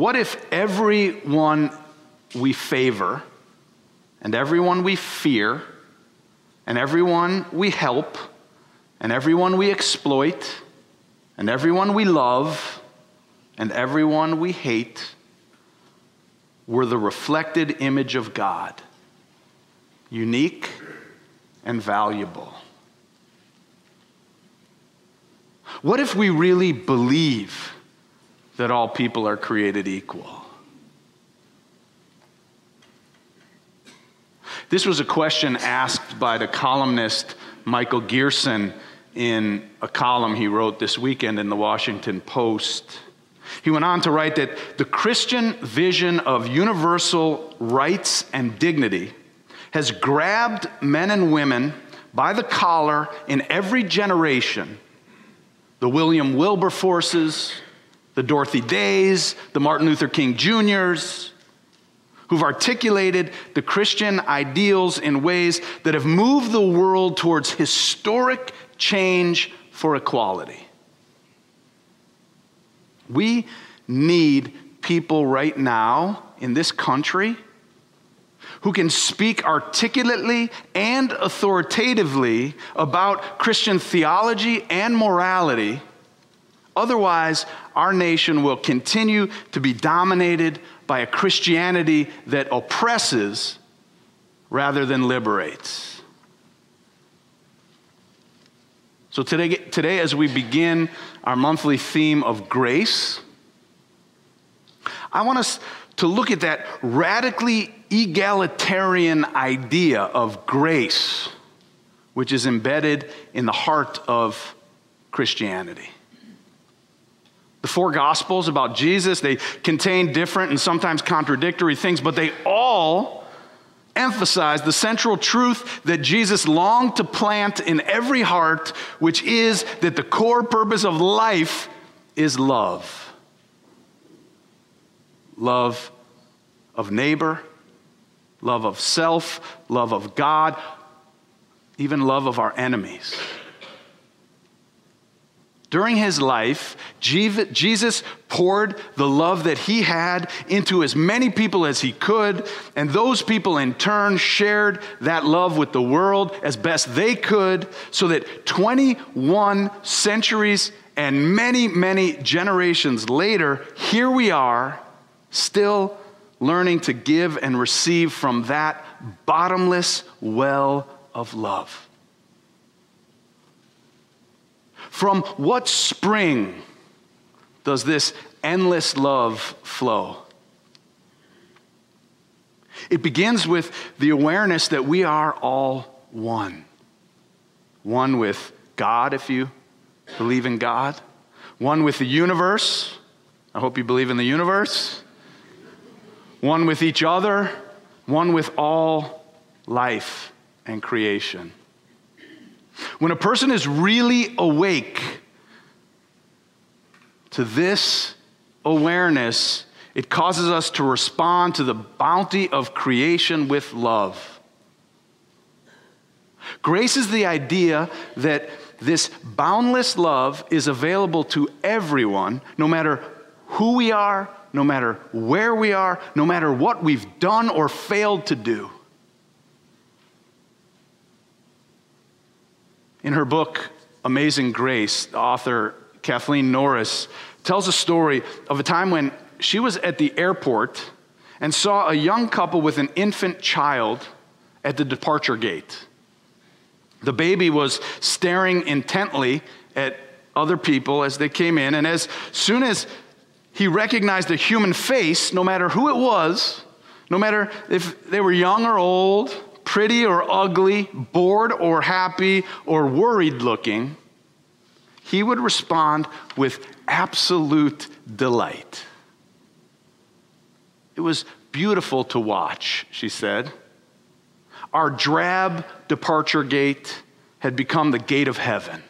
What if everyone we favor, and everyone we fear, and everyone we help, and everyone we exploit, and everyone we love, and everyone we hate were the reflected image of God, unique and valuable? What if we really believe that all people are created equal? This was a question asked by the columnist Michael Gearson in a column he wrote this weekend in the Washington Post. He went on to write that the Christian vision of universal rights and dignity has grabbed men and women by the collar in every generation. The William Wilberforces, the Dorothy Days, the Martin Luther King Jr.'s, who've articulated the Christian ideals in ways that have moved the world towards historic change for equality. We need people right now in this country who can speak articulately and authoritatively about Christian theology and morality. Otherwise, our nation will continue to be dominated by a Christianity that oppresses rather than liberates. So today, as we begin our monthly theme of grace, I want us to look at that radically egalitarian idea of grace, which is embedded in the heart of Christianity. The four Gospels about Jesus, they contain different and sometimes contradictory things, but they all emphasize the central truth that Jesus longed to plant in every heart, which is that the core purpose of life is love. Love of neighbor, love of self, love of God, even love of our enemies. During his life, Jesus poured the love that he had into as many people as he could, and those people in turn shared that love with the world as best they could, so that 21 centuries and many, many generations later, here we are, still learning to give and receive from that bottomless well of love. From what spring does this endless love flow? It begins with the awareness that we are all one. One with God, if you believe in God. One with the universe. I hope you believe in the universe. One with each other. One with all life and creation. When a person is really awake to this awareness, it causes us to respond to the bounty of creation with love. Grace is the idea that this boundless love is available to everyone, no matter who we are, no matter where we are, no matter what we've done or failed to do. In her book, Amazing Grace, the author Kathleen Norris tells a story of a time when she was at the airport and saw a young couple with an infant child at the departure gate. The baby was staring intently at other people as they came in, and as soon as he recognized a human face, no matter who it was, no matter if they were young or old, pretty or ugly, bored or happy or worried looking, he would respond with absolute delight. It was beautiful to watch, she said. Our drab departure gate had become the gate of heaven.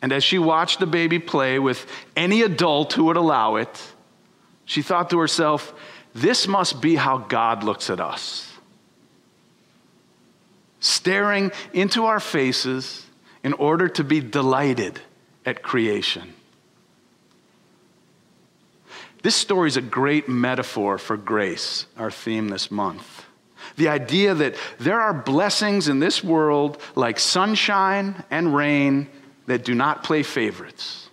And as she watched the baby play with any adult who would allow it, she thought to herself, this must be how God looks at us. Staring into our faces in order to be delighted at creation. This story is a great metaphor for grace, our theme this month. The idea that there are blessings in this world like sunshine and rain that do not play favorites.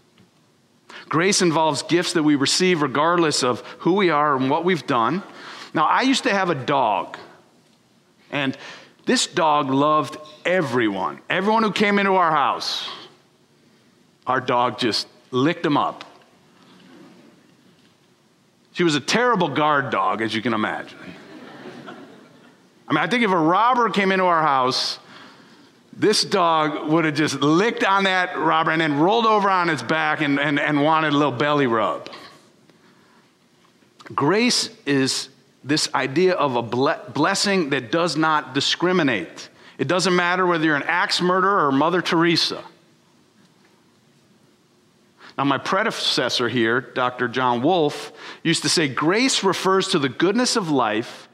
Grace involves gifts that we receive regardless of who we are and what we've done. Now, I used to have a dog, and this dog loved everyone. Everyone who came into our house, our dog just licked them up. She was a terrible guard dog, as you can imagine. I think if a robber came into our house, this dog would have just licked on that robber and then rolled over on its back and wanted a little belly rub. Grace is this idea of a blessing that does not discriminate. It doesn't matter whether you're an axe murderer or Mother Teresa. Now, my predecessor here, Dr. John Wolfe, used to say, grace refers to the goodness of life,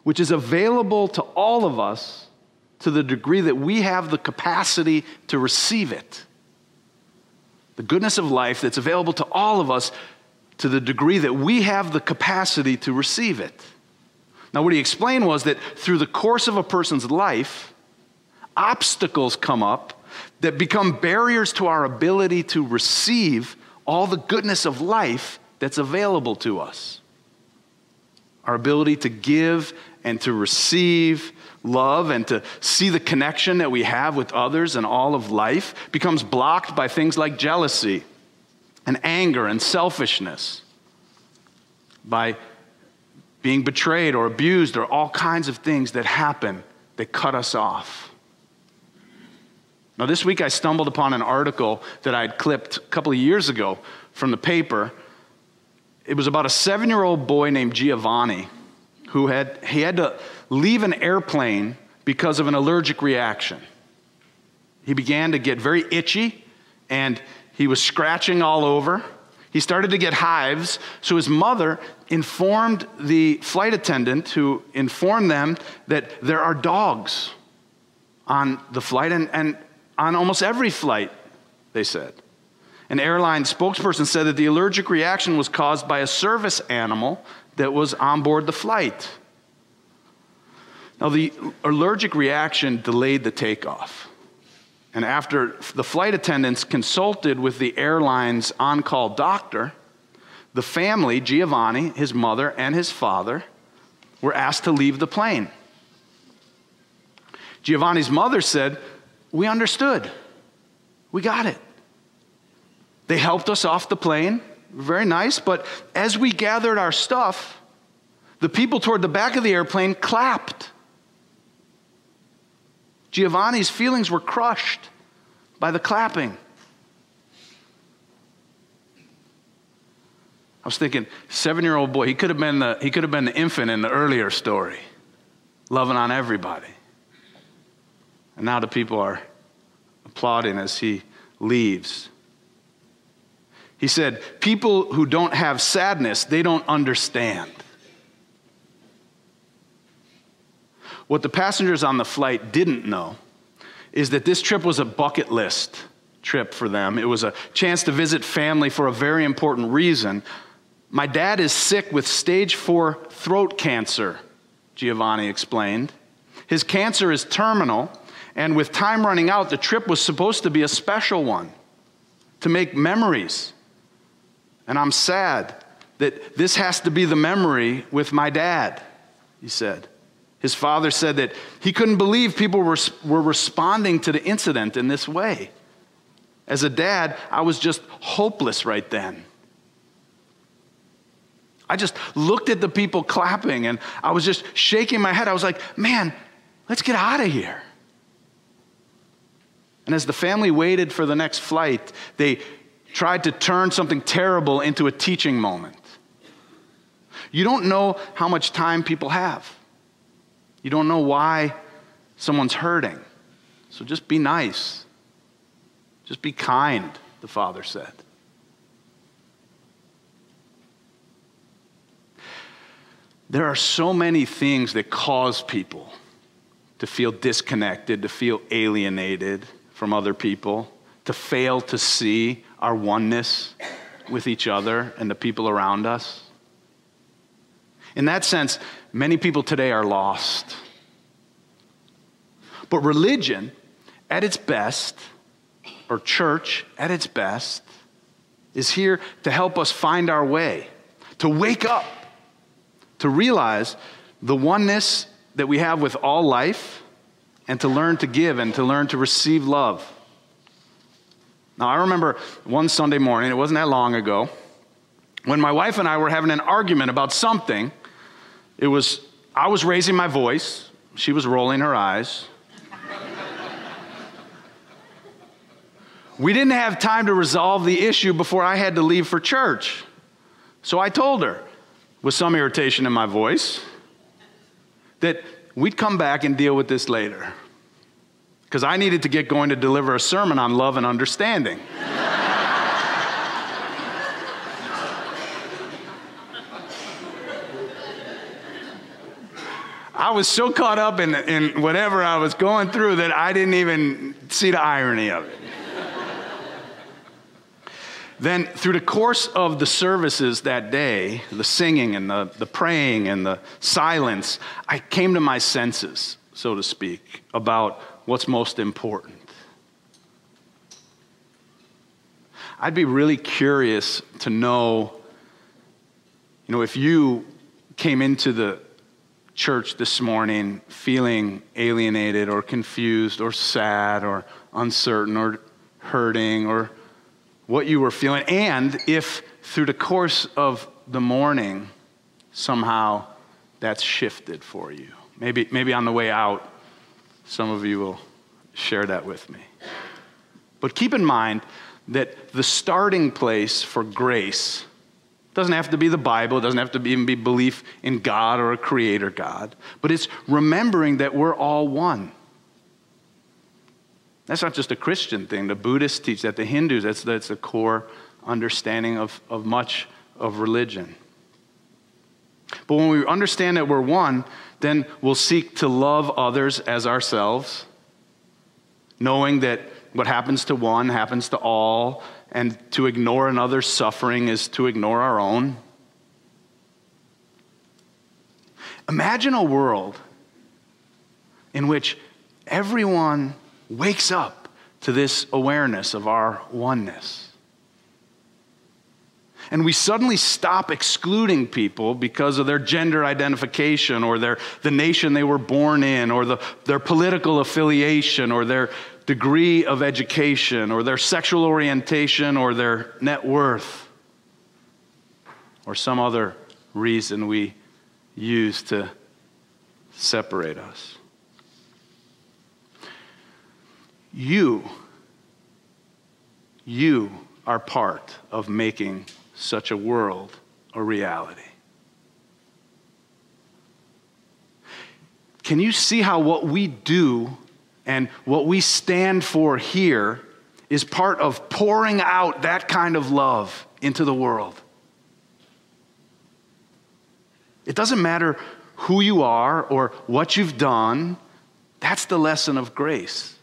which is available to all of us to the degree that we have the capacity to receive it. The goodness of life that's available to all of us to the degree that we have the capacity to receive it. Now, what he explained was that through the course of a person's life, obstacles come up that become barriers to our ability to receive all the goodness of life that's available to us. Our ability to give and to receive love and to see the connection that we have with others and all of life becomes blocked by things like jealousy and anger and selfishness, by being betrayed or abused or all kinds of things that happen that cut us off. Now, this week I stumbled upon an article that I had clipped a couple of years ago from the paper. It was about a 7-year-old boy named Giovanni who had to leave an airplane because of an allergic reaction. He began to get very itchy, and he was scratching all over. He started to get hives, so his mother informed the flight attendant, who informed them that there are dogs on the flight, and on almost every flight, they said. An airline spokesperson said that the allergic reaction was caused by a service animal that was on board the flight. Now, the allergic reaction delayed the takeoff. And after the flight attendants consulted with the airline's on-call doctor, the family, Giovanni, his mother, and his father, were asked to leave the plane. Giovanni's mother said, "We understood. We got it." They helped us off the plane. Very nice. But as we gathered our stuff, the people toward the back of the airplane clapped. Giovanni's feelings were crushed by the clapping. I was thinking, 7-year-old boy, he could have been the infant in the earlier story, loving on everybody. And now the people are applauding as he leaves. He said, people who don't have sadness, they don't understand. What the passengers on the flight didn't know is that this trip was a bucket list trip for them. It was a chance to visit family for a very important reason. My dad is sick with stage 4 throat cancer, Giovanni explained. His cancer is terminal, and with time running out, the trip was supposed to be a special one, to make memories. And I'm sad that this has to be the memory with my dad, he said. His father said that he couldn't believe people were responding to the incident in this way. As a dad, I was just hopeless right then. I just looked at the people clapping, and I was just shaking my head. I was like, man, let's get out of here. And as the family waited for the next flight, they tried to turn something terrible into a teaching moment. You don't know how much time people have. You don't know why someone's hurting. So just be nice. Just be kind, the father said. There are so many things that cause people to feel disconnected, to feel alienated from other people, to fail to see our oneness with each other and the people around us. In that sense, many people today are lost. But religion, at its best, or church at its best, is here to help us find our way, to wake up, to realize the oneness that we have with all life, and to learn to give and to learn to receive love. Now, I remember one Sunday morning, it wasn't that long ago, when my wife and I were having an argument about something. I was raising my voice, she was rolling her eyes. We didn't have time to resolve the issue before I had to leave for church. So I told her, with some irritation in my voice, that we'd come back and deal with this later, because I needed to get going to deliver a sermon on love and understanding. I was so caught up in whatever I was going through that I didn't even see the irony of it. Then through the course of the services that day, the singing and the praying and the silence, I came to my senses, so to speak, about what's most important. I'd be really curious to know, if you came into the church this morning feeling alienated or confused or sad or uncertain or hurting or what you were feeling, and if through the course of the morning somehow that's shifted for you. Maybe on the way out, some of you will share that with me. But keep in mind that the starting place for grace doesn't have to be the Bible, it doesn't have to even be belief in God or a creator God, but it's remembering that we're all one. That's not just a Christian thing. The Buddhists teach that, the Hindus, that's the core understanding of much of religion. But when we understand that we're one, then we'll seek to love others as ourselves, knowing that what happens to one happens to all, and to ignore another's suffering is to ignore our own. Imagine a world in which everyone wakes up to this awareness of our oneness. And we suddenly stop excluding people because of their gender identification or the nation they were born in or their political affiliation or their degree of education or their sexual orientation or their net worth or some other reason we use to separate us. You are part of making such a world a reality. Can you see how what we do and what we stand for here is part of pouring out that kind of love into the world? It doesn't matter who you are or what you've done. That's the lesson of grace.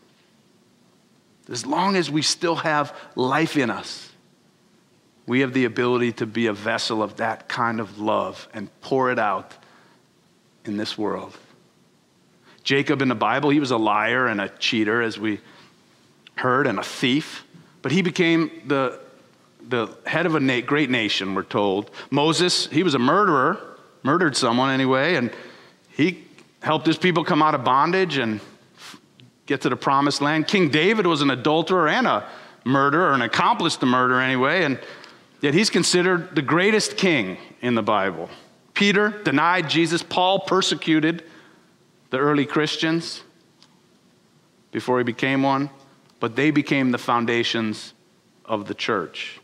As long as we still have life in us, we have the ability to be a vessel of that kind of love and pour it out in this world. Jacob in the Bible, he was a liar and a cheater, as we heard, and a thief, but he became the head of a great nation, we're told. Moses, he was a murderer, murdered someone anyway, and he helped his people come out of bondage and get to the promised land. King David was an adulterer and a murderer, an accomplice to murder anyway, and yet he's considered the greatest king in the Bible. Peter denied Jesus. Paul persecuted the early Christians before he became one, but they became the foundations of the church.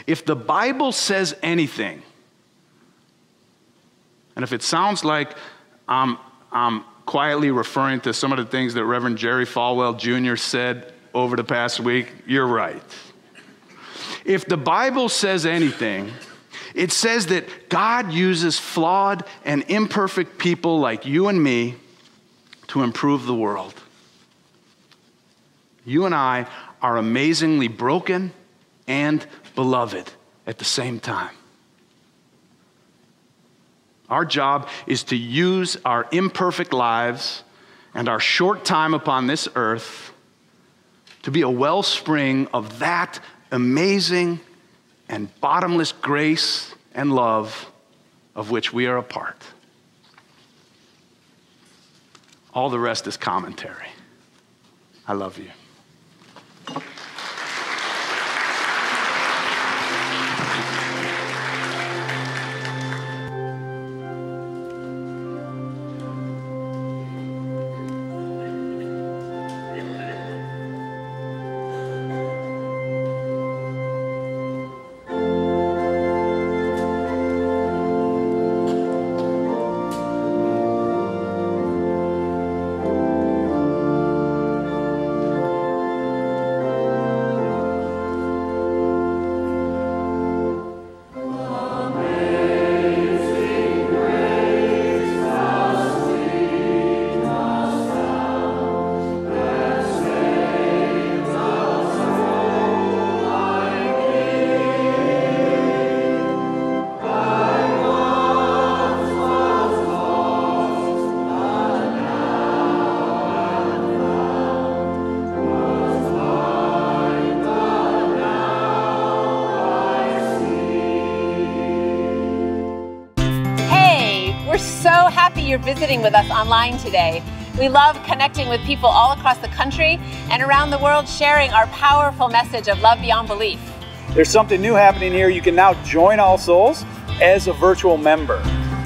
If the Bible says anything, and if it sounds like I'm quietly referring to some of the things that Reverend Jerry Falwell Jr. said over the past week, you're right. If the Bible says anything, it says that God uses flawed and imperfect people like you and me to improve the world. You and I are amazingly broken and beloved at the same time. Our job is to use our imperfect lives and our short time upon this earth to be a wellspring of that amazing and bottomless grace and love of which we are a part. All the rest is commentary. I love you. You're visiting with us online today. We love connecting with people all across the country and around the world, sharing our powerful message of love beyond belief. There's something new happening here. You can now join All Souls as a virtual member.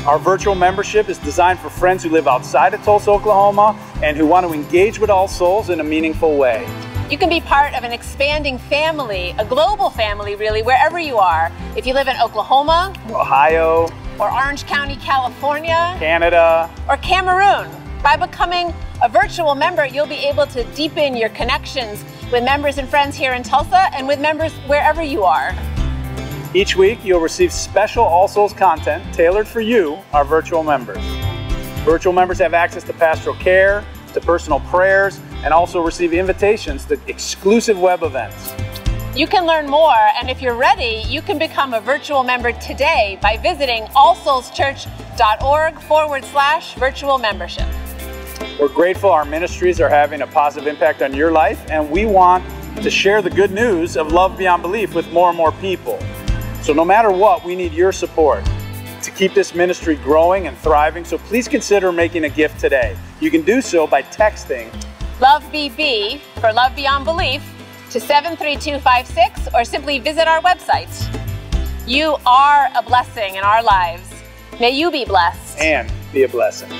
Our virtual membership is designed for friends who live outside of Tulsa, Oklahoma, and who want to engage with All Souls in a meaningful way. You can be part of an expanding family, a global family really, wherever you are. If you live in Oklahoma, Ohio, or Orange County, California, Canada, or Cameroon. By becoming a virtual member, you'll be able to deepen your connections with members and friends here in Tulsa and with members wherever you are. Each week, you'll receive special All Souls content tailored for you, our virtual members. Virtual members have access to pastoral care, to personal prayers, and also receive invitations to exclusive web events. You can learn more, and if you're ready, you can become a virtual member today by visiting allsoulschurch.org/virtual membership. We're grateful our ministries are having a positive impact on your life, and we want to share the good news of love beyond belief with more and more people. So no matter what, we need your support to keep this ministry growing and thriving, so please consider making a gift today. You can do so by texting LOVEBB for Love Beyond Belief to 73256, or simply visit our website. You are a blessing in our lives. May you be blessed. And be a blessing.